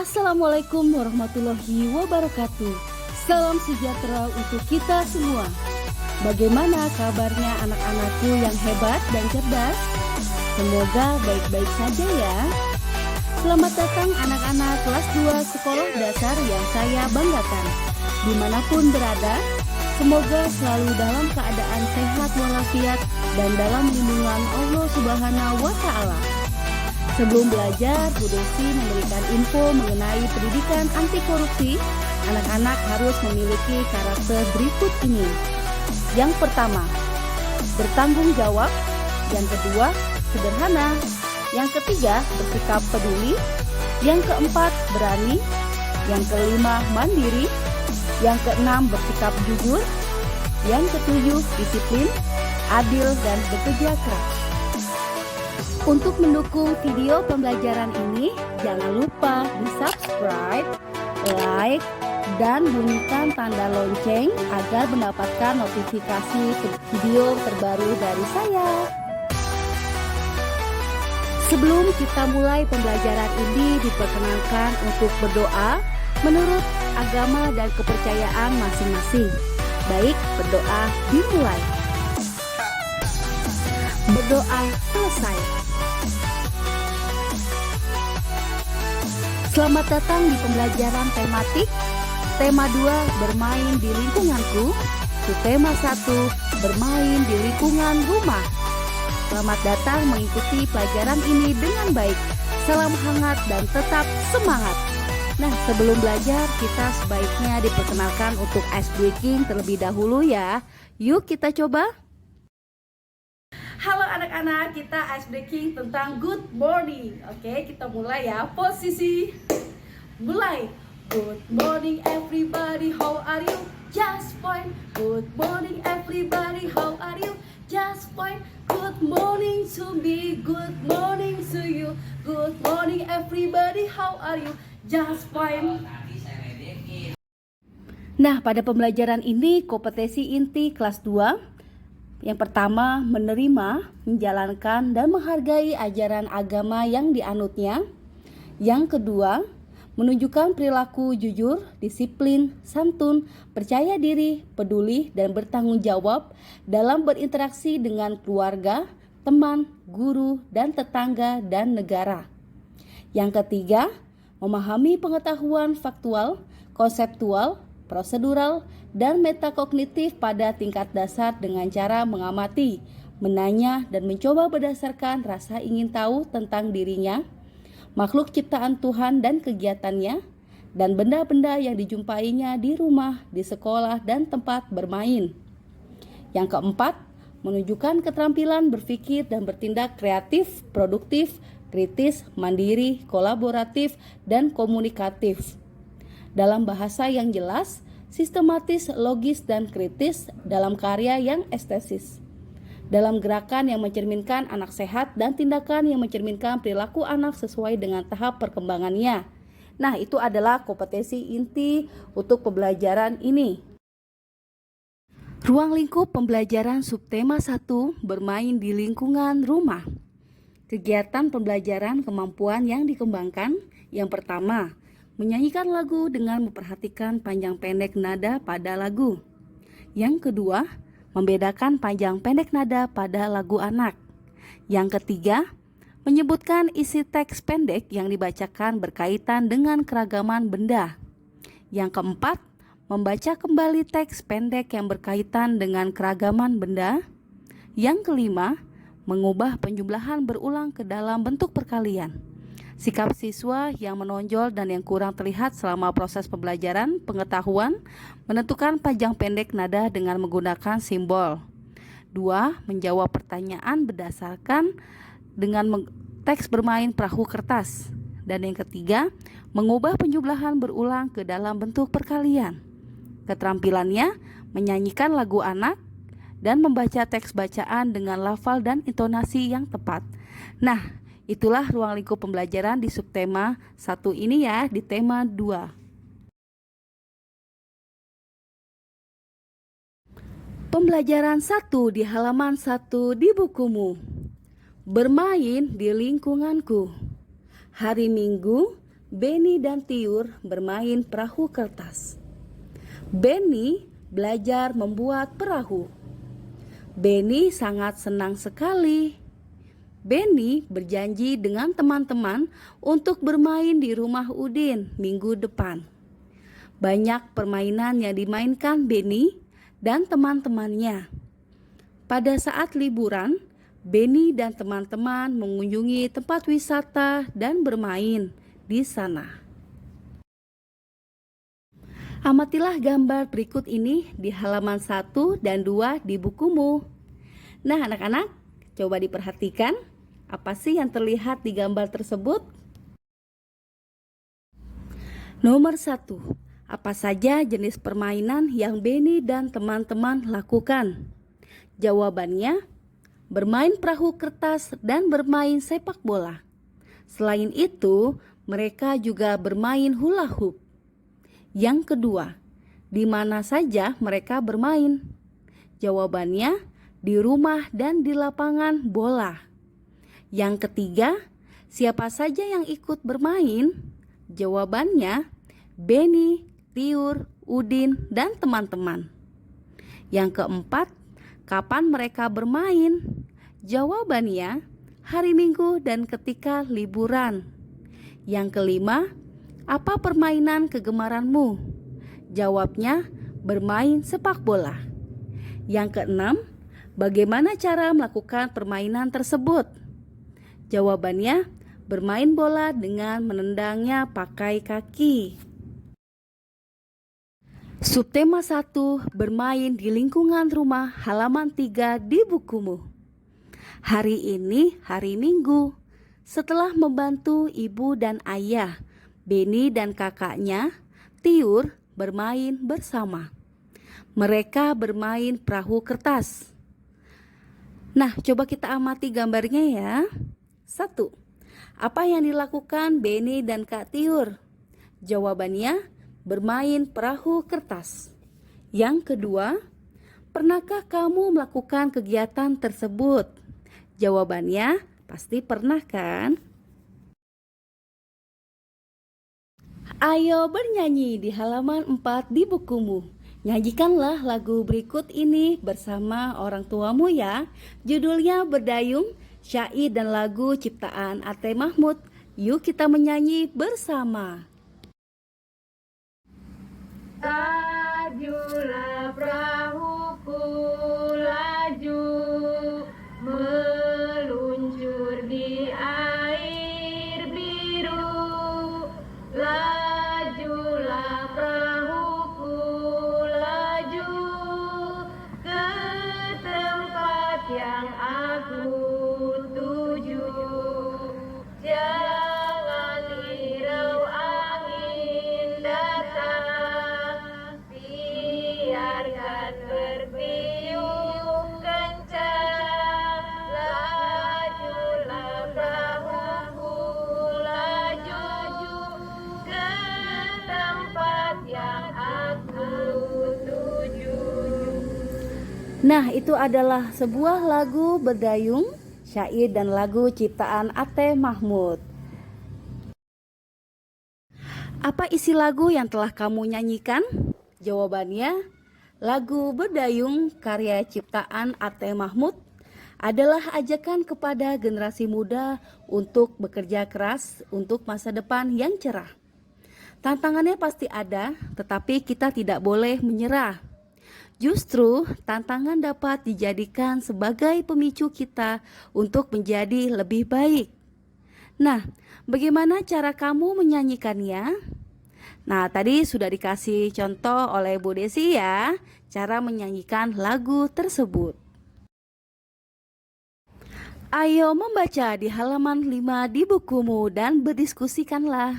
Assalamualaikum warahmatullahi wabarakatuh. Salam sejahtera untuk kita semua. Bagaimana kabarnya anak-anakku yang hebat dan cerdas? Semoga baik-baik saja ya. Selamat datang anak-anak kelas 2 sekolah dasar yang saya banggakan. Dimanapun berada, semoga selalu dalam keadaan sehat walafiat dan dalam lindungan Allah Subhanahu wa Ta'ala. Sebelum belajar, Bu Desi memberikan info mengenai pendidikan anti korupsi. Anak-anak harus memiliki karakter berikut ini. Yang pertama, bertanggung jawab. Yang kedua, sederhana. Yang ketiga, bersikap peduli. Yang keempat, berani. Yang kelima, mandiri. Yang keenam, bersikap jujur. Yang ketujuh, disiplin, adil, dan bekerja keras. Untuk mendukung video pembelajaran ini, jangan lupa di-subscribe, like, dan bunyikan tanda lonceng agar mendapatkan notifikasi video terbaru dari saya. Sebelum kita mulai pembelajaran ini, diperkenankan untuk berdoa menurut agama dan kepercayaan masing-masing. Baik, berdoa dimulai. Berdoa selesai. Selamat datang di pembelajaran tematik. Tema 2, bermain di lingkunganku. Tema 1, bermain di lingkungan rumah. Selamat datang mengikuti pelajaran ini dengan baik. Salam hangat dan tetap semangat. Nah, sebelum belajar kita sebaiknya diperkenalkan untuk ice breaking terlebih dahulu ya. Yuk kita coba. Halo anak-anak, kita ice breaking tentang good morning. Oke, kita mulai ya. Posisi mulai. Good morning everybody, how are you? Just fine. Good morning everybody, how are you? Just fine. Good morning to me, good morning to you. Good morning everybody, how are you? Just fine. Nah, pada pembelajaran ini kompetensi inti kelas 2. Yang pertama, menerima, menjalankan, dan menghargai ajaran agama yang dianutnya. Yang kedua, menunjukkan perilaku jujur, disiplin, santun, percaya diri, peduli, dan bertanggung jawab dalam berinteraksi dengan keluarga, teman, guru, dan tetangga, dan negara. Yang ketiga, memahami pengetahuan faktual, konseptual, prosedural, dan metakognitif pada tingkat dasar dengan cara mengamati, menanya, dan mencoba berdasarkan rasa ingin tahu tentang dirinya, makhluk ciptaan Tuhan dan kegiatannya, dan benda-benda yang dijumpainya di rumah, di sekolah, dan tempat bermain. Yang keempat, menunjukkan keterampilan berpikir dan bertindak kreatif, produktif, kritis, mandiri, kolaboratif, dan komunikatif. Dalam bahasa yang jelas, sistematis, logis, dan kritis dalam karya yang estetis. Dalam gerakan yang mencerminkan anak sehat dan tindakan yang mencerminkan perilaku anak sesuai dengan tahap perkembangannya. Nah, itu adalah kompetensi inti untuk pembelajaran ini. Ruang lingkup pembelajaran subtema 1, bermain di lingkungan rumah. Kegiatan pembelajaran kemampuan yang dikembangkan. Yang pertama, menyanyikan lagu dengan memperhatikan panjang pendek nada pada lagu. Yang kedua, membedakan panjang pendek nada pada lagu anak. Yang ketiga, menyebutkan isi teks pendek yang dibacakan berkaitan dengan keragaman benda. Yang keempat, membaca kembali teks pendek yang berkaitan dengan keragaman benda. Yang kelima, mengubah penjumlahan berulang ke dalam bentuk perkalian. Sikap siswa yang menonjol dan yang kurang terlihat selama proses pembelajaran pengetahuan, menentukan panjang pendek nada dengan menggunakan simbol. 2. Menjawab pertanyaan berdasarkan dengan teks bermain perahu kertas. Dan yang ketiga, mengubah penjumlahan berulang ke dalam bentuk perkalian. Keterampilannya, menyanyikan lagu anak dan membaca teks bacaan dengan lafal dan intonasi yang tepat. Nah, itulah ruang lingkup pembelajaran di subtema 1 ini ya, di tema 2. Pembelajaran 1 di halaman 1 di bukumu. Bermain di lingkunganku. Hari Minggu, Benny dan Tiur bermain perahu kertas. Benny belajar membuat perahu. Benny sangat senang sekali. Benny berjanji dengan teman-teman untuk bermain di rumah Udin minggu depan. Banyak permainan yang dimainkan Benny dan teman-temannya. Pada saat liburan, Benny dan teman-teman mengunjungi tempat wisata dan bermain di sana. Amatilah gambar berikut ini di halaman 1 dan 2 di bukumu. Nah, anak-anak, coba diperhatikan, apa sih yang terlihat di gambar tersebut? Nomor 1, apa saja jenis permainan yang Benny dan teman-teman lakukan? Jawabannya, bermain perahu kertas dan bermain sepak bola. Selain itu, mereka juga bermain hula hoop. Yang kedua, di mana saja mereka bermain? Jawabannya, di rumah dan di lapangan bola. Yang ketiga, siapa saja yang ikut bermain? Jawabannya, Benny, Tiur, Udin, dan teman-teman. Yang keempat, kapan mereka bermain? Jawabannya, hari Minggu dan ketika liburan. Yang kelima, apa permainan kegemaranmu? Jawabnya, bermain sepak bola. Yang keenam, bagaimana cara melakukan permainan tersebut? Jawabannya, bermain bola dengan menendangnya pakai kaki. Subtema 1, bermain di lingkungan rumah, halaman 3 di bukumu. Hari ini hari Minggu. Setelah membantu ibu dan ayah, Benny dan kakaknya, Tiur, bermain bersama. Mereka bermain perahu kertas. Nah, coba kita amati gambarnya ya. 1. Apa yang dilakukan Benny dan Kak Tiur? Jawabannya, bermain perahu kertas. Yang kedua, pernahkah kamu melakukan kegiatan tersebut? Jawabannya, pasti pernah kan? Ayo bernyanyi di halaman 4 di bukumu. Nyanyikanlah lagu berikut ini bersama orang tuamu ya. Judulnya Berdayung, syair dan lagu ciptaan Ate Mahmud. Yuk kita menyanyi bersama. Lajulah perahuku, laju meluncur di air biru. Lajulah perahuku, laju ke tempat yang aku tuju. Jangan hirau angin datang, biarkan bertiup kencang. Lajulah perahuku, laju ke tempat yang aku tuju. Nah, itu adalah sebuah lagu Berdayung, syair dan lagu ciptaan Ate Mahmud. Apa isi lagu yang telah kamu nyanyikan? Jawabannya, lagu Berdayung karya ciptaan Ate Mahmud adalah ajakan kepada generasi muda untuk bekerja keras untuk masa depan yang cerah. Tantangannya pasti ada, tetapi kita tidak boleh menyerah. Justru tantangan dapat dijadikan sebagai pemicu kita untuk menjadi lebih baik. Nah, bagaimana cara kamu menyanyikannya? Nah, tadi sudah dikasih contoh oleh Bu Desi ya, cara menyanyikan lagu tersebut. Ayo membaca di halaman 5 di bukumu dan berdiskusikanlah.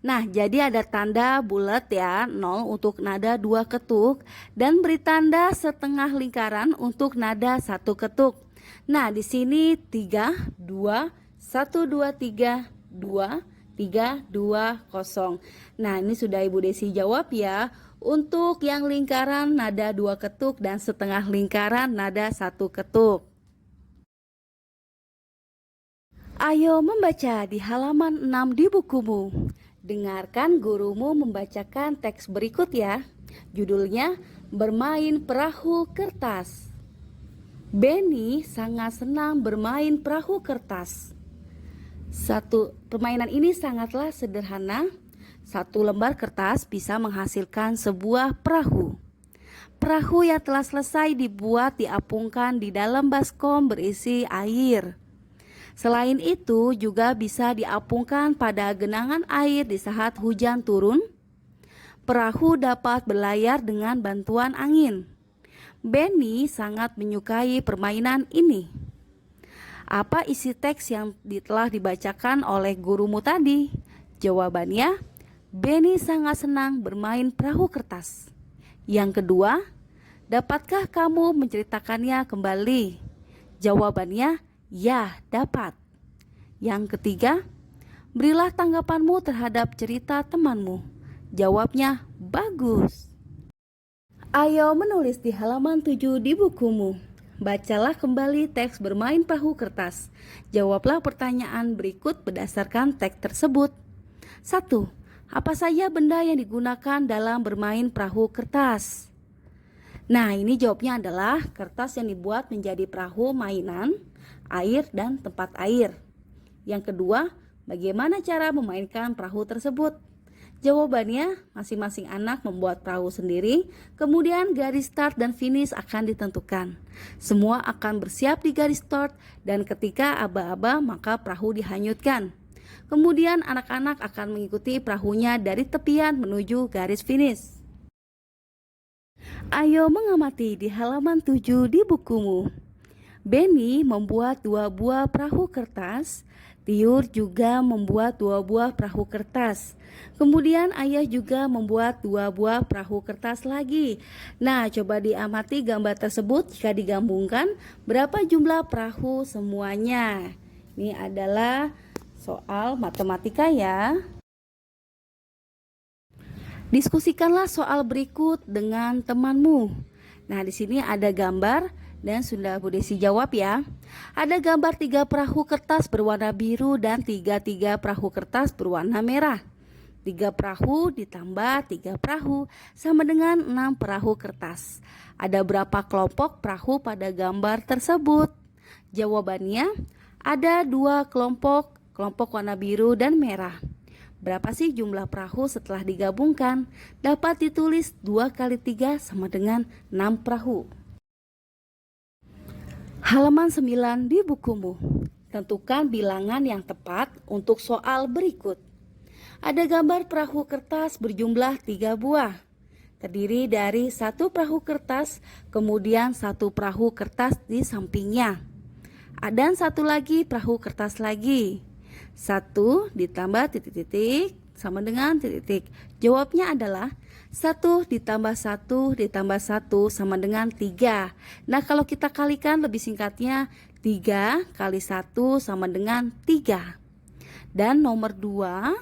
Nah, jadi ada tanda bulat ya, 0 untuk nada 2 ketuk dan beri tanda setengah lingkaran untuk nada 1 ketuk. Nah, di sini 3, 2, 1, 2, 3, 2, 3, 2, 0. Nah, ini sudah Ibu Desi jawab ya. Untuk yang lingkaran nada 2 ketuk dan setengah lingkaran nada 1 ketuk. Ayo membaca di halaman 6 di bukumu. Dengarkan gurumu membacakan teks berikut ya. Judulnya Bermain Perahu Kertas. Benny sangat senang bermain perahu kertas. Permainan ini sangatlah sederhana. Satu lembar kertas bisa menghasilkan sebuah perahu. Perahu yang telah selesai dibuat diapungkan di dalam baskom berisi air. Selain itu juga bisa diapungkan pada genangan air di saat hujan turun. Perahu dapat berlayar dengan bantuan angin. Benny sangat menyukai permainan ini. Apa isi teks yang telah dibacakan oleh gurumu tadi? Jawabannya, Benny sangat senang bermain perahu kertas. Yang kedua, dapatkah kamu menceritakannya kembali? Jawabannya, ya, dapat. Yang ketiga, berilah tanggapanmu terhadap cerita temanmu. Jawabnya, bagus. Ayo menulis di halaman 7 di bukumu. Bacalah kembali teks bermain perahu kertas. Jawablah pertanyaan berikut berdasarkan teks tersebut. 1. Apa saja benda yang digunakan dalam bermain perahu kertas? Nah, ini jawabnya adalah kertas yang dibuat menjadi perahu mainan, air, dan tempat air. Yang kedua, bagaimana cara memainkan perahu tersebut? Jawabannya, masing-masing anak membuat perahu sendiri, kemudian garis start dan finish akan ditentukan. Semua akan bersiap di garis start dan ketika aba-aba maka perahu dihanyutkan. Kemudian anak-anak akan mengikuti perahunya dari tepian menuju garis finish. Ayo mengamati di halaman 7 di bukumu. Benny membuat 2 buah perahu kertas. Tiur juga membuat 2 buah perahu kertas. Kemudian ayah juga membuat 2 buah perahu kertas lagi. Nah, coba diamati gambar tersebut. Jika digabungkan, berapa jumlah perahu semuanya? Ini adalah soal matematika ya. Diskusikanlah soal berikut dengan temanmu. Nah, di sini ada gambar dan sudah Bu Desi jawab ya. Ada gambar 3 perahu kertas berwarna biru dan 3 perahu kertas berwarna merah. 3 perahu ditambah 3 perahu sama dengan 6 perahu kertas. Ada berapa kelompok perahu pada gambar tersebut? Jawabannya ada 2 kelompok warna biru dan merah. Berapa sih jumlah perahu setelah digabungkan? Dapat ditulis 2 kali 3 sama dengan 6 perahu. Halaman 9 di bukumu. Tentukan bilangan yang tepat untuk soal berikut. Ada gambar perahu kertas berjumlah 3 buah. Terdiri dari 1 perahu kertas, kemudian 1 perahu kertas di sampingnya. Dan 1 lagi perahu kertas lagi. 1 ditambah titik-titik sama dengan titik-titik. Jawabnya adalah 1 ditambah 1 ditambah 1 sama dengan 3. Nah, kalau kita kalikan lebih singkatnya 3 kali 1 sama dengan 3. Dan nomor 2,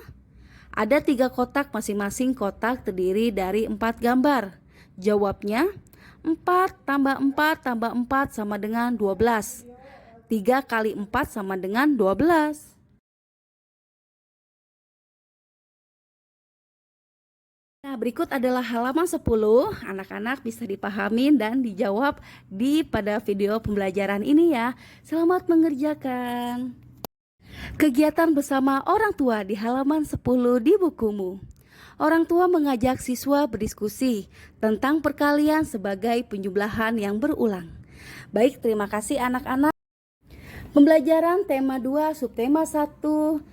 ada 3 kotak, masing-masing kotak terdiri dari 4 gambar. Jawabnya 4 tambah 4 tambah 4 sama dengan 12. 3 kali 4 sama dengan 12. Nah, berikut adalah halaman 10. Anak-anak bisa dipahami dan dijawab pada video pembelajaran ini ya. Selamat mengerjakan. Kegiatan bersama orang tua di halaman 10 di bukumu. Orang tua mengajak siswa berdiskusi tentang perkalian sebagai penjumlahan yang berulang. Baik, terima kasih anak-anak. Pembelajaran tema 2 subtema 1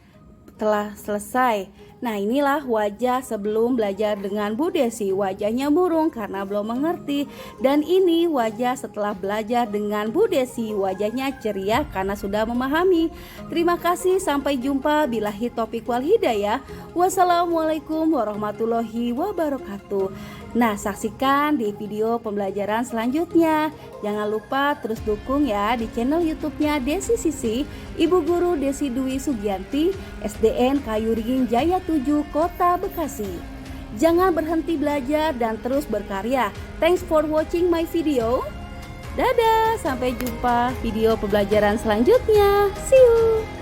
telah selesai. Nah, inilah wajah sebelum belajar dengan Bu Desi. Wajahnya murung karena belum mengerti. Dan ini wajah setelah belajar dengan Bu Desi. Wajahnya ceria karena sudah memahami. Terima kasih, sampai jumpa. Billahi taufiq wal hidayah. Wassalamualaikum warahmatullahi wabarakatuh. Nah, saksikan di video pembelajaran selanjutnya. Jangan lupa terus dukung ya di channel YouTube-nya Desi Sisi, Ibu Guru Desi Dwi Sugianti, SDN Kayu Ringin Jaya 7, Kota Bekasi. Jangan berhenti belajar dan terus berkarya. Thanks for watching my video. Dadah, sampai jumpa video pembelajaran selanjutnya. See you.